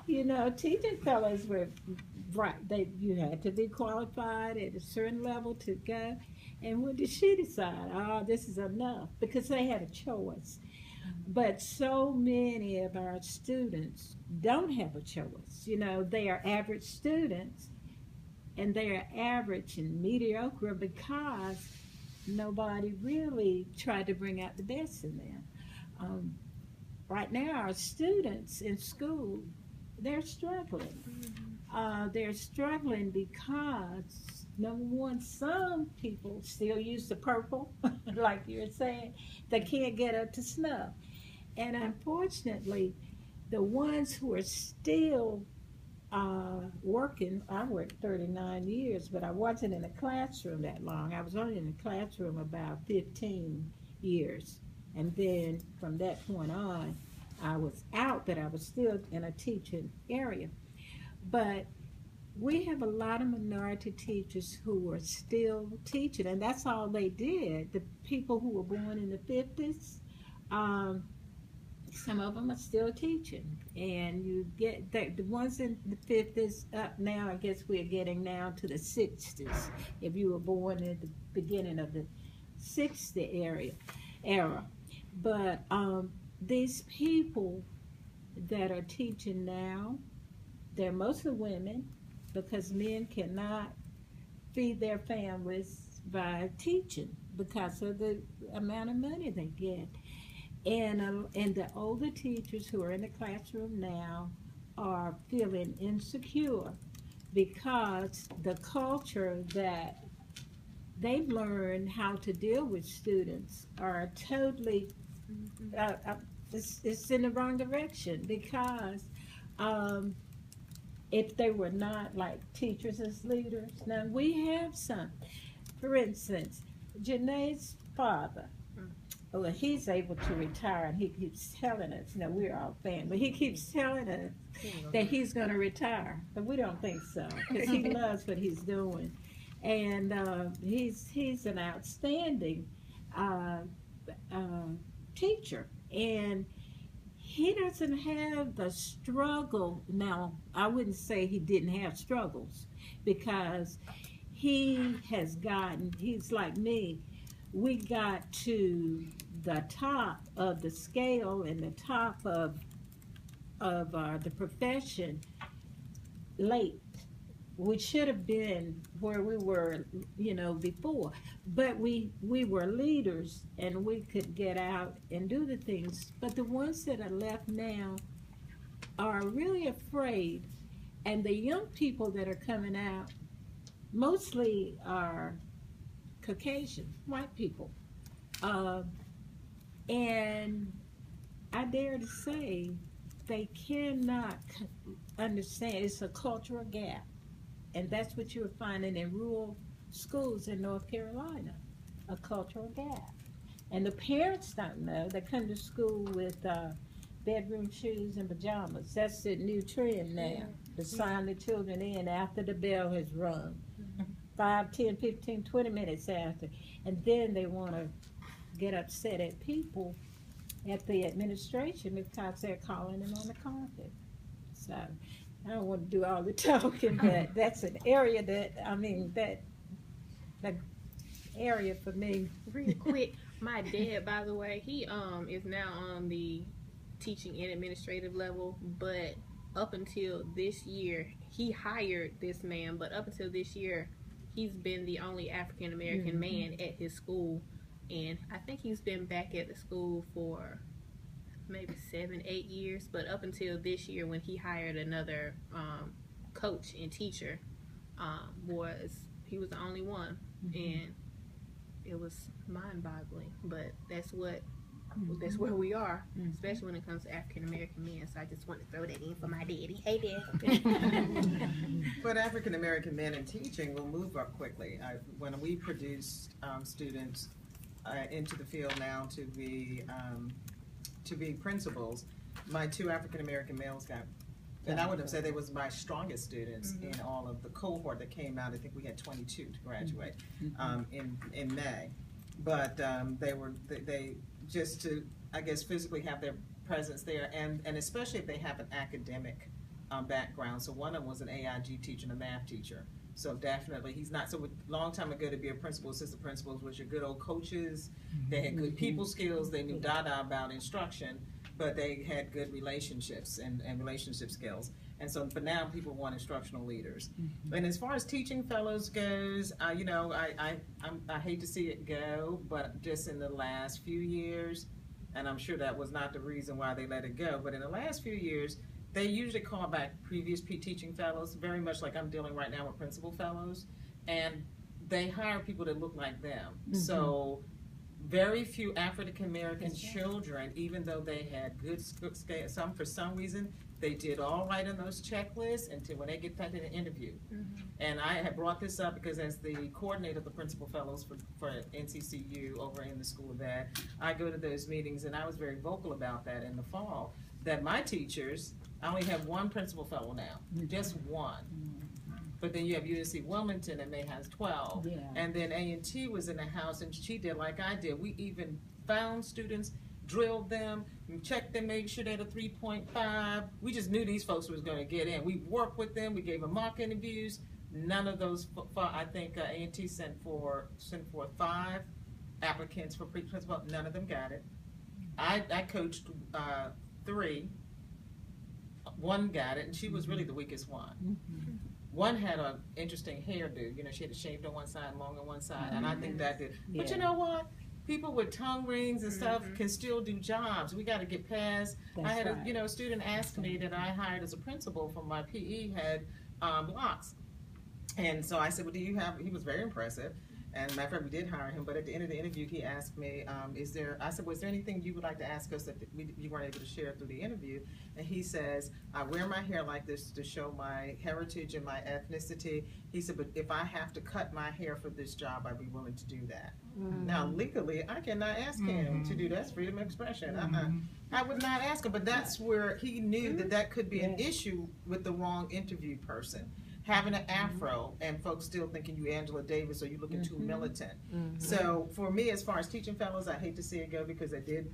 You know, teaching fellows were right. You had to be qualified at a certain level to go. And when did she decide? Oh, this is enough because they had a choice. But so many of our students don't have a choice. You know, they are average students, and they are average and mediocre because nobody really tried to bring out the best in them. Um, right now, our students in school, they're struggling. They're struggling because, number one, some people still use the purple, like you were saying. They can't get up to snuff. And unfortunately, the ones who are still working, I worked 39 years, but I wasn't in a classroom that long. I was only in the classroom about 15 years. And then from that point on, I was out, but I was still in a teaching area. But we have a lot of minority teachers who are still teaching, and that's all they did. The people who were born in the 50s, um, some of them are still teaching. And you get the ones in the 50s up now, I guess we're getting now to the 60s. If you were born at the beginning of the 60 era. But these people that are teaching now, they're mostly women because men cannot feed their families by teaching because of the amount of money they get. And the older teachers who are in the classroom now are feeling insecure because the culture that they've learned how to deal with students are totally it's in the wrong direction because if they were not like teachers as leaders. Now we have some. For instance, Janae's father, well, he's able to retire, and he keeps telling us, you know, we're all fans, but he keeps telling us that he's going to retire, but we don't think so because he loves what he's doing, and he's an outstanding teacher, and he doesn't have the struggle. Now, I wouldn't say he didn't have struggles because he's like me. We got to the top of the scale and the top of the profession late. We should have been where we were, you know, before. But we were leaders and we could get out and do the things. But the ones that are left now are really afraid. And the young people that are coming out mostly are Caucasian, white people. And I dare to say they cannot understand. It's a cultural gap. And that's what you're finding in rural schools in North Carolina, a cultural gap. And the parents don't know. They come to school with bedroom shoes and pajamas. That's the new trend now, to sign the children in after the bell has rung. 5, 10, 15, 20 minutes after. And then they want to get upset at people, at the administration, because they're calling them on the carpet. So I don't want to do all the talking, but that's an area that, the area for me. Real quick, my dad, by the way, he is now on the teaching and administrative level, but up until this year, he hired this man, but up until this year, he's been the only African American man at his school, and I think he's been back at the school for maybe 7, 8 years, but up until this year when he hired another coach and teacher, he was the only one, and it was mind-boggling, but that's where we are, especially when it comes to African American men. So I just want to throw that in for my daddy. Hey, Dad. But African American men in teaching will move up quickly. When we produce students into the field now to be principals, my 2 African American males got, and I would have said they was my strongest students in all of the cohort that came out. I think we had 22 to graduate in May, but they just to, I guess, physically have their presence there, and especially if they have an academic background. So one of them was an AIG teacher and a math teacher. So definitely, he's not. So a long time ago, to be a principal, assistant principals was your good old coaches. They had good people skills. They knew data about instruction, but they had good relationships and relationship skills. And so, but now people want instructional leaders. And as far as teaching fellows goes, you know, I hate to see it go, but just in the last few years, and I'm sure that was not the reason why they let it go, but in the last few years, they usually call back previous teaching fellows, very much like I'm dealing right now with principal fellows, and they hire people that look like them. So very few African American children, even though they had good scale, for some reason, they did all right on those checklists until when they get back to the interview. And I had brought this up because as the coordinator of the principal fellows for NCCU over in the School of Ed, I go to those meetings, and I was very vocal about that in the fall, that my teachers, I only have one principal fellow now, just one. But then you have UNC Wilmington that may has 12. Yeah. And then A&T was in the house, and she did like I did. We even found students, drilled them, checked them, made sure they had a 3.5. We just knew these folks was going to get in. We worked with them. We gave them mock interviews. None of those, I think A&T sent for 5 applicants for principal. None of them got it. I coached 3. One got it, and she was really the weakest one. One had an interesting hairdo. You know, she had it shaved on one side, long on one side, and I think that did. Yeah. But you know what? People with tongue rings and stuff can still do jobs. We got to get past. That's I had right. a student ask me that I hired as a principal for my PE had blocks, and so I said, "Well, do you have?" He was very impressive. And matter of fact, we did hire him, but at the end of the interview, he asked me, I said, was there anything you would like to ask us that you weren't able to share through the interview? And he says, I wear my hair like this to show my heritage and my ethnicity. He said, but if I have to cut my hair for this job, I'd be willing to do that. Now, legally, I cannot ask him to do that. That's freedom of expression. I would not ask him, but that's where he knew that could be an issue with the wrong interview person. Having an afro and folks still thinking you Angela Davis or you looking too militant. So for me, as far as teaching fellows, I hate to see it go because they did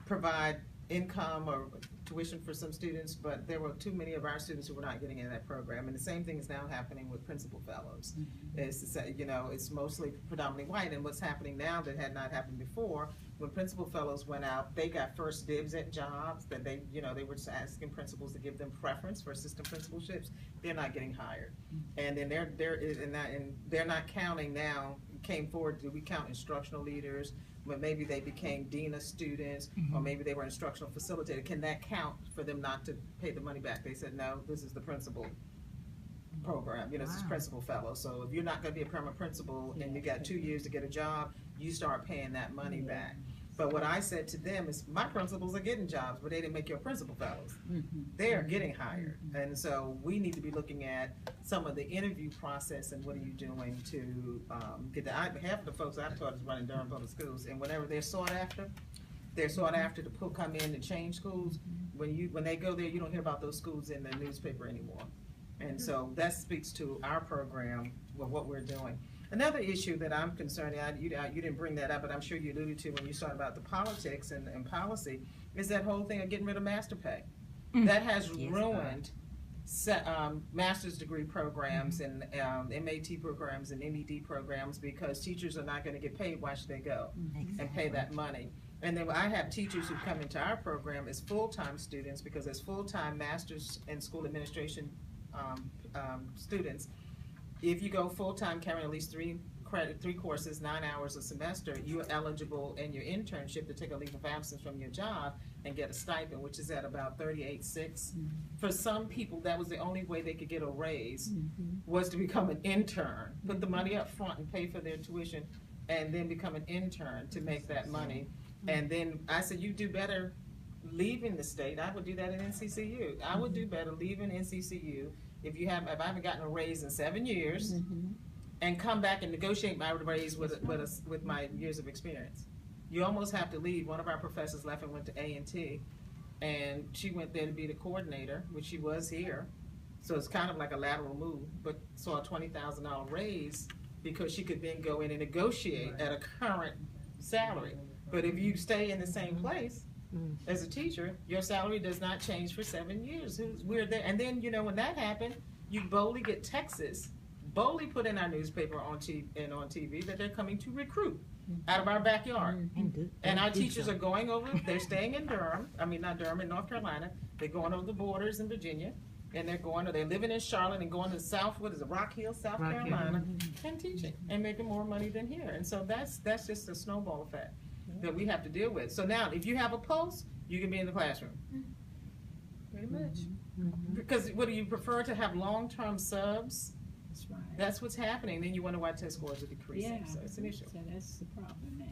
provide income or tuition for some students, but there were too many of our students who were not getting into that program. And the same thing is now happening with principal fellows. It's mostly predominantly white, and what's happening now that had not happened before, when principal fellows went out, they got first dibs at jobs that they were just asking principals to give them preference for assistant principalships. They're not getting hired, and then they're not counting now. Came forward, do we count instructional leaders? But maybe they became dean of students, or maybe they were instructional facilitator. Can that count for them not to pay the money back? They said no. This is the principal program. This is principal fellow. So if you're not going to be a permanent principal and you got 2 years to get a job, you start paying that money back. But what I said to them is, my principals are getting jobs, but they didn't make your principal fellows. They are getting hired. And so we need to be looking at some of the interview process and what are you doing to get that. Half of the folks I've taught is running Durham Public Schools, and whenever they're sought after to come in and change schools. When they go there, you don't hear about those schools in the newspaper anymore. And so that speaks to our program, well, what we're doing. Another issue that I'm concerned, you didn't bring that up, but I'm sure you alluded to when you started about the politics and policy, is that whole thing of getting rid of master pay. That has ruined master's degree programs and MAT programs and MED programs because teachers are not going to get paid. Why should they go and pay that money? And then I have teachers who come into our program as full-time students because as full-time master's and school administration students, if you go full-time carrying at least 3 courses, 9 hours a semester, you're eligible in your internship to take a leave of absence from your job and get a stipend, which is at about $38,600. For some people, that was the only way they could get a raise, was to become an intern, put the money up front and pay for their tuition, and then become an intern to make that money. And then I said, you do better leaving the state. I would do that in NCCU. I would do better leaving NCCU if I haven't gotten a raise in 7 years, and come back and negotiate my raise with my years of experience. You almost have to leave. One of our professors left and went to A&T, and she went there to be the coordinator, which she was here. So it's kind of like a lateral move, but saw a $20,000 raise because she could then go in and negotiate at a current salary. But if you stay in the same place, As a teacher, your salary does not change for 7 years. We're there. And then, when that happened, you boldly get Texas, boldly put in our newspaper on TV that they're coming to recruit out of our backyard. And our teachers are going over, they're staying in in North Carolina. They're going over the borders in Virginia. And they're living in Charlotte and going to South, Rock Hill, South Carolina, and teaching and making more money than here. And so that's just a snowball effect that we have to deal with. So now, if you have a post, you can be in the classroom. Pretty much. Because what do you prefer to have long-term subs? That's right. That's what's happening. Then you wonder why test scores are decreasing. So it's an issue. So that's the problem now.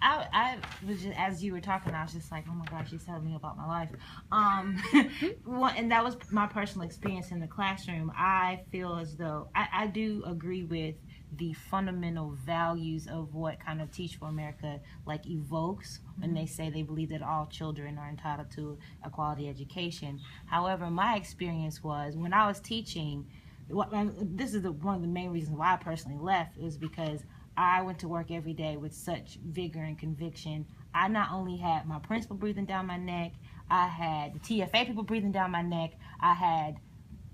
I was just, as you were talking, I was just like, oh my gosh, she's telling me about my life. And that was my personal experience in the classroom. I feel as though I do agree with the fundamental values of what kind of Teach for America like evokes when they say they believe that all children are entitled to a quality education. However, my experience was when I was teaching, this is one of the main reasons why I personally left, is because I went to work every day with such vigor and conviction. I not only had my principal breathing down my neck, I had the TFA people breathing down my neck, I had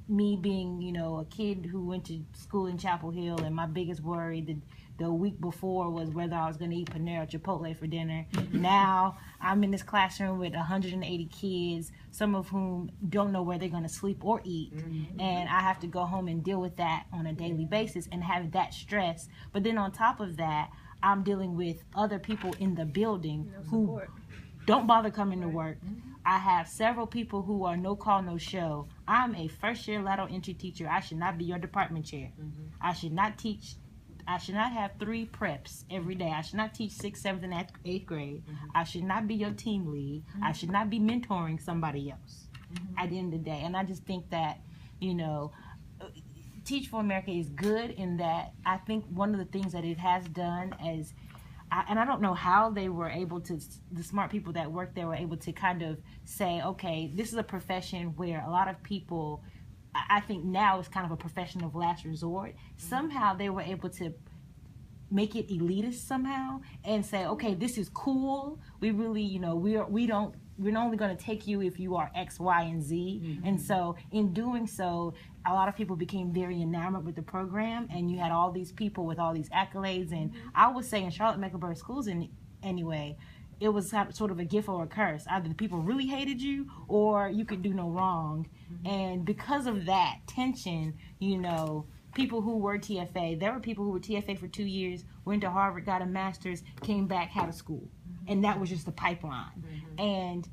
me being, a kid who went to school in Chapel Hill, and my biggest worry the week before was whether I was going to eat Panera or Chipotle for dinner. Now I'm in this classroom with 180 kids, some of whom don't know where they're going to sleep or eat. And I have to go home and deal with that on a daily basis and have that stress. But then on top of that, I'm dealing with other people in the building who don't bother coming to work. I have several people who are no call, no show. I'm a first year lateral entry teacher. I should not be your department chair. I should not teach. I should not have 3 preps every day. I should not teach 6th, 7th, and 8th grade. I should not be your team lead. I should not be mentoring somebody else at the end of the day. And I just think that, Teach for America is good in that I think one of the things that it has done is, and I don't know how they were able to, the smart people that work there were able to kind of say, okay, this is a profession where a lot of people, I think now it's kind of a profession of last resort. Somehow they were able to make it elitist somehow and say, okay, this is cool. We really, we're only going to take you if you are X, Y, and Z. And so in doing so, a lot of people became very enamored with the program, and you had all these people with all these accolades. And I would say in Charlotte-Mecklenburg schools anyway, it was sort of a gift or a curse. Either the people really hated you or you could do no wrong. And because of that tension, people who were TFA, there were people who were TFA for 2 years, went to Harvard, got a master's, came back, had a school. And that was just the pipeline. And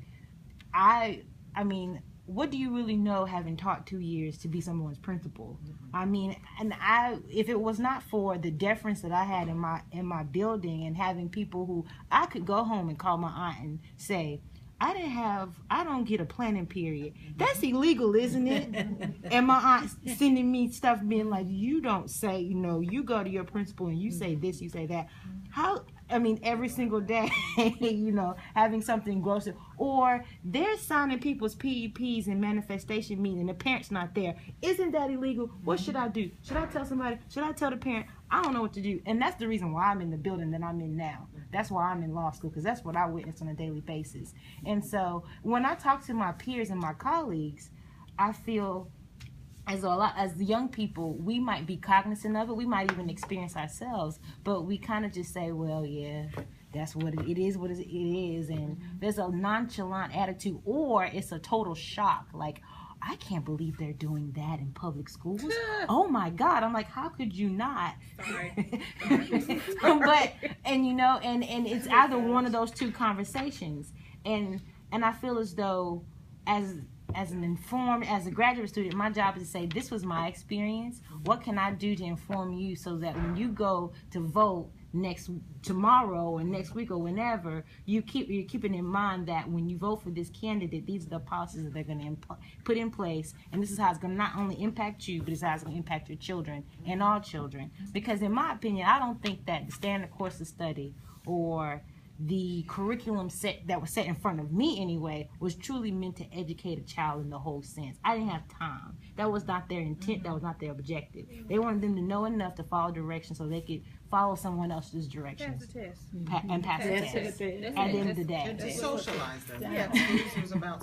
I mean, what do you really know having taught 2 years to be someone's principal? If it was not for the deference that I had in my building and having people who I could go home and call my aunt and say, I don't get a planning period. That's illegal, isn't it? And my aunt sending me stuff being like, you don't say, you go to your principal and you say this, you say that. Every single day, having something gross. Or they're signing people's PEPs and manifestation meeting and the parent's not there. Isn't that illegal? What should I do? Should I tell somebody? Should I tell the parent? I don't know what to do. And that's the reason why I'm in the building that I'm in now. That's why I'm in law school, because that's what I witness on a daily basis. And so when I talk to my peers and my colleagues, I feel as though as the young people, we might be cognizant of it. We might even experience ourselves, but we kind of just say, well, yeah, that's what it is, what it is. And there's a nonchalant attitude, or it's a total shock. Like, I can't believe they're doing that in public schools. Oh my God. I'm like, how could you not? Sorry. But, and it's either one of those two conversations. And I feel as though as a graduate student, my job is to say, this was my experience. What can I do to inform you so that when you go to vote tomorrow or next week or whenever, you're keeping in mind that when you vote for this candidate, these are the policies that they're going to put in place, and this is how it's going to not only impact you, but it's how it's going to impact your children and all children. Because in my opinion, I don't think that the standard course of study or the curriculum that was set in front of me anyway was truly meant to educate a child in the whole sense. I didn't have time. That was not their intent. That was not their objective. They wanted them to know enough to follow directions so they could follow someone else's directions. Pass the test. And pass the That's test it. at the end of the day. To socialize them. Yeah. Schools was about